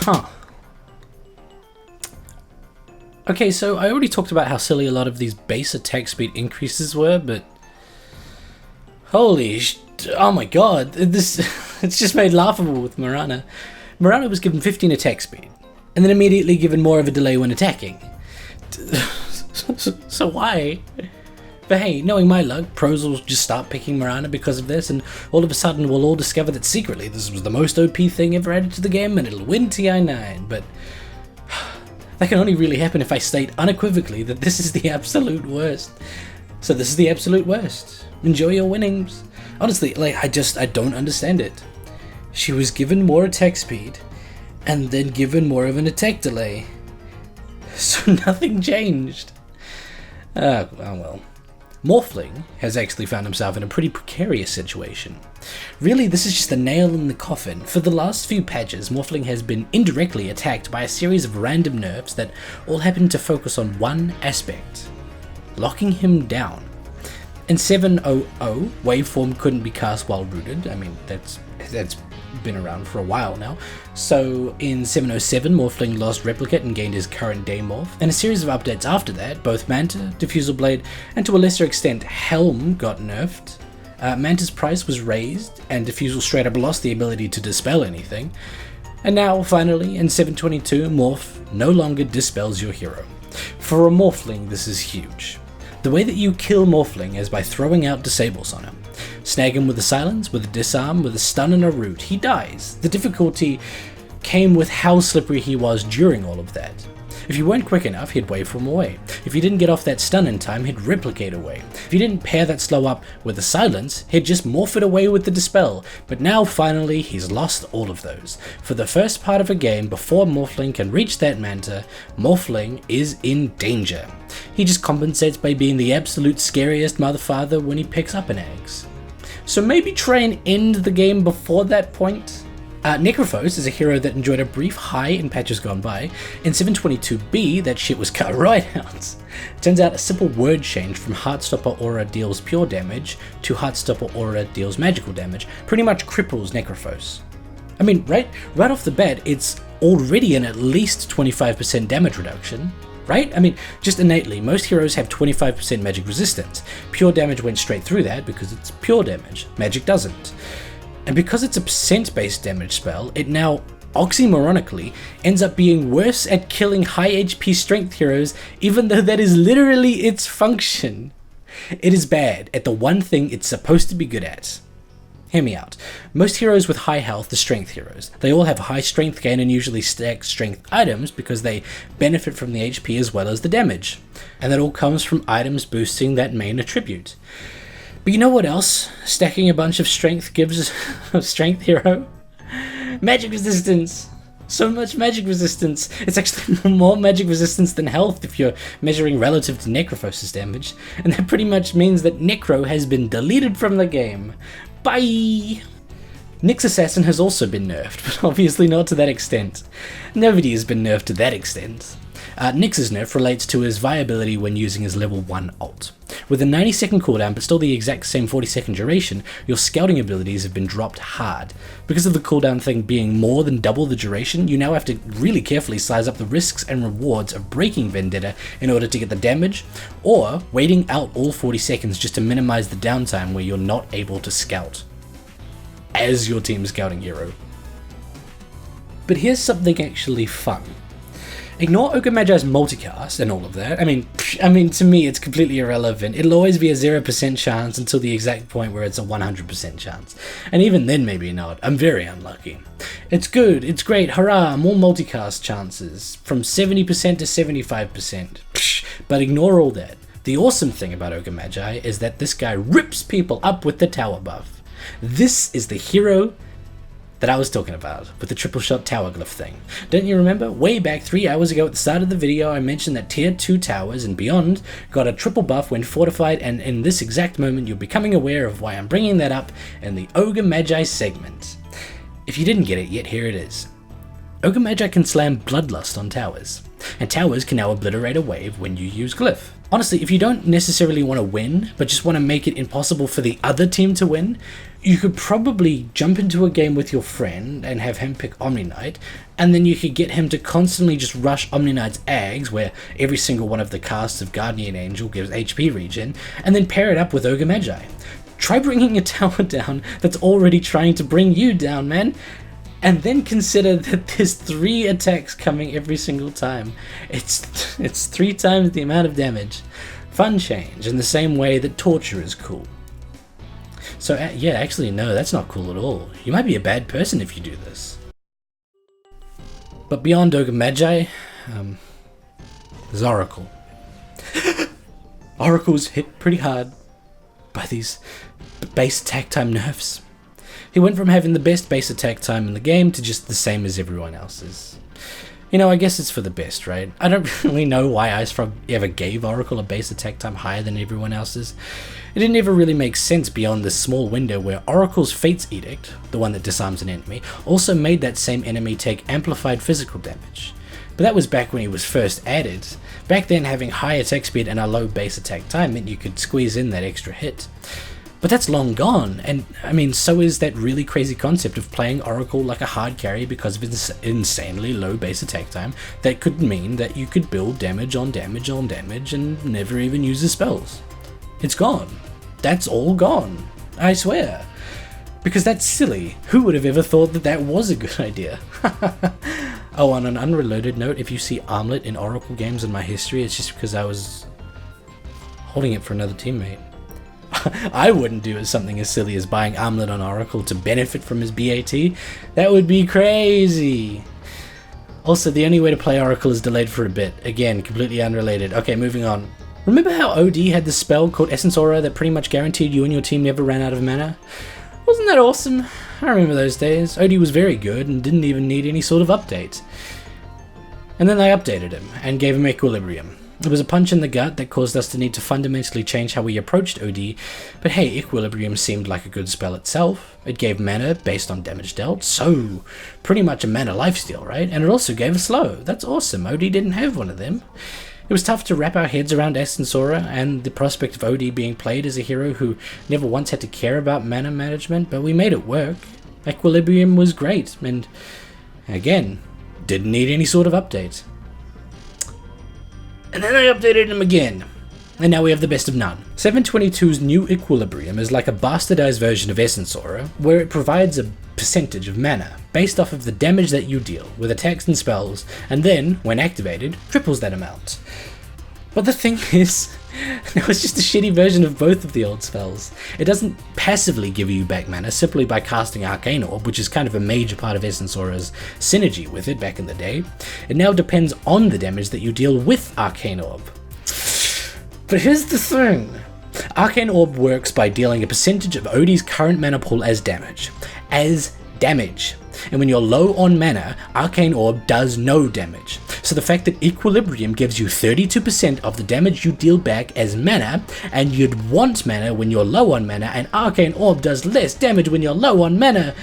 Huh. Okay, so I already talked about how silly a lot of these base attack speed increases were, but oh my god, this it's just made laughable with Mirana. Mirana was given 15 attack speed, and then immediately given more of a delay when attacking. So why? But hey, knowing my luck, pros will just start picking Mirana because of this, and all of a sudden we'll all discover that secretly this was the most OP thing ever added to the game, and it'll win TI9, but that can only really happen if I state unequivocally that this is the absolute worst. So this is the absolute worst. Enjoy your winnings. Honestly, like, I don't understand it. She was given more attack speed, and then given more of an attack delay. So nothing changed. Oh well. Morphling has actually found himself in a pretty precarious situation. Really, this is just the nail in the coffin. For the last few patches, Morphling has been indirectly attacked by a series of random nerfs that all happen to focus on one aspect: locking him down. In 7.0.0, Waveform couldn't be cast while rooted. I mean, that's been around for a while now. So in 7.07, Morphling lost Replicate and gained his current day morph. And a series of updates after that, both Manta, Diffusal Blade, and to a lesser extent Helm got nerfed. Manta's price was raised, and Diffusal straight up lost the ability to dispel anything. And now, finally, in 7.22, Morph no longer dispels your hero. For a Morphling, this is huge. The way that you kill Morphling is by throwing out disables on him. Snag him with a silence, with a disarm, with a stun and a root. He dies. The difficulty came with how slippery he was during all of that. If you weren't quick enough, he'd Waveform away. If you didn't get off that stun in time, he'd Replicate away. If you didn't pair that slow up with a silence, he'd just morph it away with the dispel. But now finally, he's lost all of those. For the first part of a game, before Morphling can reach that Manta, Morphling is in danger. He just compensates by being the absolute scariest motherfather when he picks up an axe. So maybe try and end the game before that point? Necrophos is a hero that enjoyed a brief high in patches gone by. In 7.22b, that shit was cut right out. Turns out a simple word change from Heartstopper Aura deals pure damage to Heartstopper Aura deals magical damage pretty much cripples Necrophos. I mean, right off the bat, it's already an at least 25% damage reduction. Right? I mean, just innately, most heroes have 25% magic resistance. Pure damage went straight through that because it's pure damage. Magic doesn't. And because it's a percent-based damage spell, it now, oxymoronically, ends up being worse at killing high HP strength heroes, even though that is literally its function. It is bad at the one thing it's supposed to be good at. Hear me out. Most heroes with high health are strength heroes. They all have high strength gain and usually stack strength items because they benefit from the HP as well as the damage. And that all comes from items boosting that main attribute. But you know what else stacking a bunch of strength gives a strength hero? Magic resistance! So much magic resistance. It's actually more magic resistance than health if you're measuring relative to Necrophos' damage. And that pretty much means that Necro has been deleted from the game. Bye! Nyx Assassin has also been nerfed, but obviously not to that extent. Nobody has been nerfed to that extent. Nyx's nerf relates to his viability when using his level 1 ult. With a 90-second cooldown but still the exact same 40-second duration, your scouting abilities have been dropped hard. Because of the cooldown thing being more than double the duration, you now have to really carefully size up the risks and rewards of breaking Vendetta in order to get the damage, or waiting out all 40 seconds just to minimize the downtime where you're not able to scout as your team's scouting hero. But here's something actually fun. Ignore Ogre Magi's multicast and all of that. I mean, to me, it's completely irrelevant. It'll always be a 0% chance until the exact point where it's a 100% chance. And even then, maybe not. I'm very unlucky. It's good. It's great. Hurrah. More multicast chances. From 70% to 75%. But ignore all that. The awesome thing about Ogre Magi is that this guy rips people up with the tower buff. This is the hero that I was talking about with the triple shot tower glyph thing. Don't you remember? Way back 3 hours ago at the start of the video, I mentioned that tier 2 towers and beyond got a triple buff when fortified, and in this exact moment you're becoming aware of why I'm bringing that up in the Ogre Magi segment. If you didn't get it yet, here it is. Ogre Magi can slam Bloodlust on towers, and towers can now obliterate a wave when you use Glyph. Honestly, if you don't necessarily want to win, but just want to make it impossible for the other team to win, you could probably jump into a game with your friend and have him pick Omni Knight, and then you could get him to constantly just rush Omni Knight's Ags, where every single one of the casts of Guardian Angel gives HP regen, and then pair it up with Ogre Magi. Try bringing a tower down that's already trying to bring you down, man. And then consider that there's 3 attacks coming every single time. It's 3 times the amount of damage. Fun change, in the same way that Torture is cool. So yeah, actually no, that's not cool at all. You might be a bad person if you do this. But beyond Ogre Magi, there's Oracle. Oracle's hit pretty hard by these base attack time nerfs. He went from having the best base attack time in the game to just the same as everyone else's. You know, I guess it's for the best, right? I don't really know why IceFrog ever gave Oracle a base attack time higher than everyone else's. It didn't ever really make sense beyond this small window where Oracle's Fate's Edict, the one that disarms an enemy, also made that same enemy take amplified physical damage. But that was back when he was first added. Back then, having high attack speed and a low base attack time meant you could squeeze in that extra hit. But that's long gone, and I mean, so is that really crazy concept of playing Oracle like a hard carry because of its insanely low base attack time. That could mean that you could build damage on damage on damage and never even use the spells. It's gone. That's all gone. I swear. Because that's silly. Who would have ever thought that that was a good idea? Oh, on an unrelated note, if you see Armlet in Oracle games in my history, it's just because I was holding it for another teammate. I wouldn't do something as silly as buying Armlet on Oracle to benefit from his BAT. That would be crazy. Also, the only way to play Oracle is delayed for a bit. Again, completely unrelated. Okay, moving on. Remember how OD had this spell called Essence Aura that pretty much guaranteed you and your team never ran out of mana? Wasn't that awesome? I remember those days. OD was very good and didn't even need any sort of update. And then they updated him and gave him Equilibrium. It was a punch in the gut that caused us to need to fundamentally change how we approached OD, but hey, Equilibrium seemed like a good spell itself. It gave mana based on damage dealt, so pretty much a mana lifesteal, right? And it also gave a slow. That's awesome. OD didn't have one of them. It was tough to wrap our heads around Essence Aura and the prospect of OD being played as a hero who never once had to care about mana management, but we made it work. Equilibrium was great, and again, didn't need any sort of update. And then I updated him again, and now we have the best of none. 722's new Equilibrium is like a bastardized version of Essence Aura, where it provides a percentage of mana, based off of the damage that you deal, with attacks and spells, and then, when activated, triples that amount. But the thing is, now it's just a shitty version of both of the old spells. It doesn't passively give you back mana simply by casting Arcane Orb, which is kind of a major part of Essence Aura's synergy with it back in the day. It now depends on the damage that you deal with Arcane Orb. But here's the thing. Arcane Orb works by dealing a percentage of OD's current mana pool as damage. And when you're low on mana, Arcane Orb does no damage. So the fact that Equilibrium gives you 32% of the damage you deal back as mana, and you'd want mana when you're low on mana, and Arcane Orb does less damage when you're low on mana,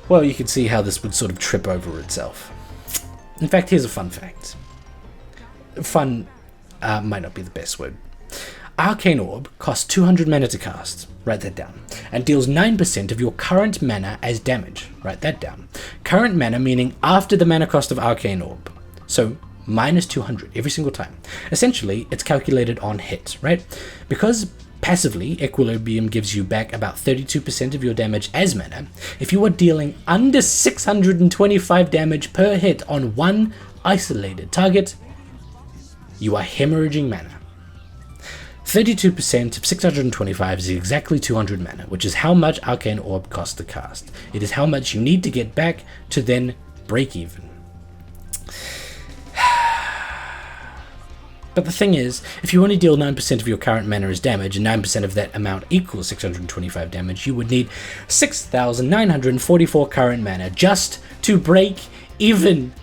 well, you can see how this would sort of trip over itself. In fact, here's a fun fact. Fun might not be the best word. Arcane Orb costs 200 mana to cast, write that down, and deals 9% of your current mana as damage, write that down. Current mana meaning after the mana cost of Arcane Orb, so minus 200 every single time. Essentially, it's calculated on hit, right? Because passively, Equilibrium gives you back about 32% of your damage as mana, if you are dealing under 625 damage per hit on one isolated target, you are hemorrhaging mana. 32% of 625 is exactly 200 mana, which is how much Arcane Orb costs to cast. It is how much you need to get back to then break even. But the thing is, if you only deal 9% of your current mana as damage, and 9% of that amount equals 625 damage, you would need 6,944 current mana just to break even.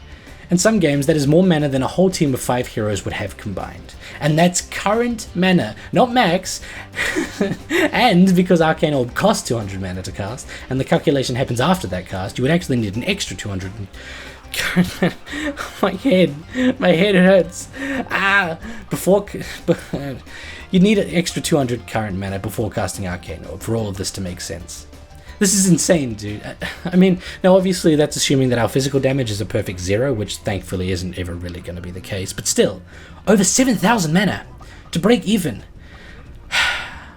In some games, that is more mana than a whole team of 5 heroes would have combined. And that's current mana, not max. And because Arcane Orb costs 200 mana to cast, and the calculation happens after that cast, you would actually need an extra 200. My head hurts. You need an extra 200 current mana before casting Arcane Orb for all of this to make sense. This is insane, dude. I mean, now obviously that's assuming that our physical damage is a perfect 0, which thankfully isn't ever really going to be the case, but still, over 7,000 mana to break even.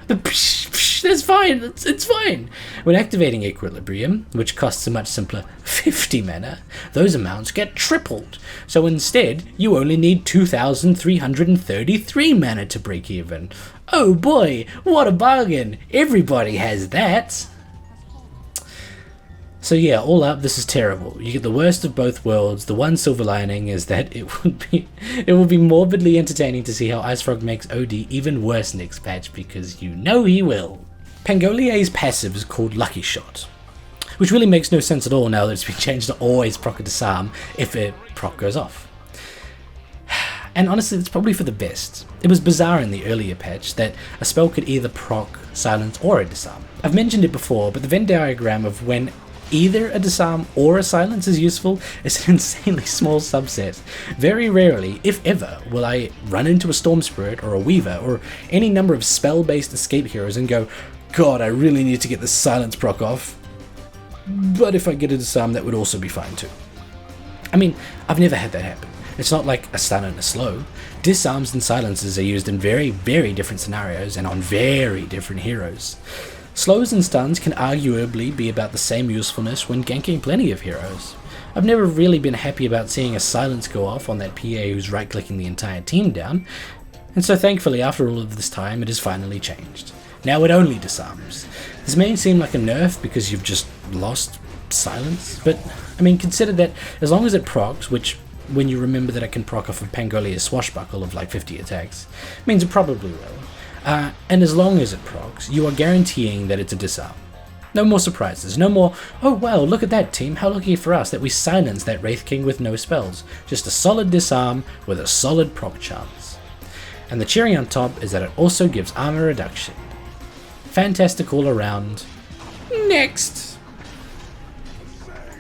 That's fine, it's fine. When activating Equilibrium, which costs a much simpler 50 mana, those amounts get tripled. So instead, you only need 2,333 mana to break even. Oh boy, what a bargain! Everybody has that! So yeah, all up, this is terrible. You get the worst of both worlds. The one silver lining is that it will be morbidly entertaining to see how IceFrog makes OD even worse next patch, because you know he will. Pangolier's passive is called Lucky Shot, which really makes no sense at all now that it's been changed to always proc a disarm if a proc goes off. And honestly, that's probably for the best. It was bizarre in the earlier patch that a spell could either proc, silence, or a disarm. I've mentioned it before, but the Venn diagram of when either a disarm or a silence is useful is an insanely small subset. Very rarely, if ever, will I run into a Storm Spirit or a Weaver or any number of spell-based escape heroes and go, God, I really need to get this silence proc off. But if I get a disarm, that would also be fine too. I mean, I've never had that happen. It's not like a stun and a slow. Disarms and silences are used in very, very different scenarios and on very different heroes. Slows and stuns can arguably be about the same usefulness when ganking plenty of heroes. I've never really been happy about seeing a silence go off on that PA who's right-clicking the entire team down, and so thankfully after all of this time it has finally changed. Now it only disarms. This may seem like a nerf because you've just lost silence, but I mean consider that as long as it procs, which when you remember that it can proc off of Pangolia's Swashbuckle of like 50 attacks, means it probably will. And as long as it procs, you are guaranteeing that it's a disarm. No more surprises, no more, oh wow, look at that team, how lucky for us that we silenced that Wraith King with no spells. Just a solid disarm with a solid proc chance. And the cherry on top is that it also gives armor reduction. Fantastic all around. Next!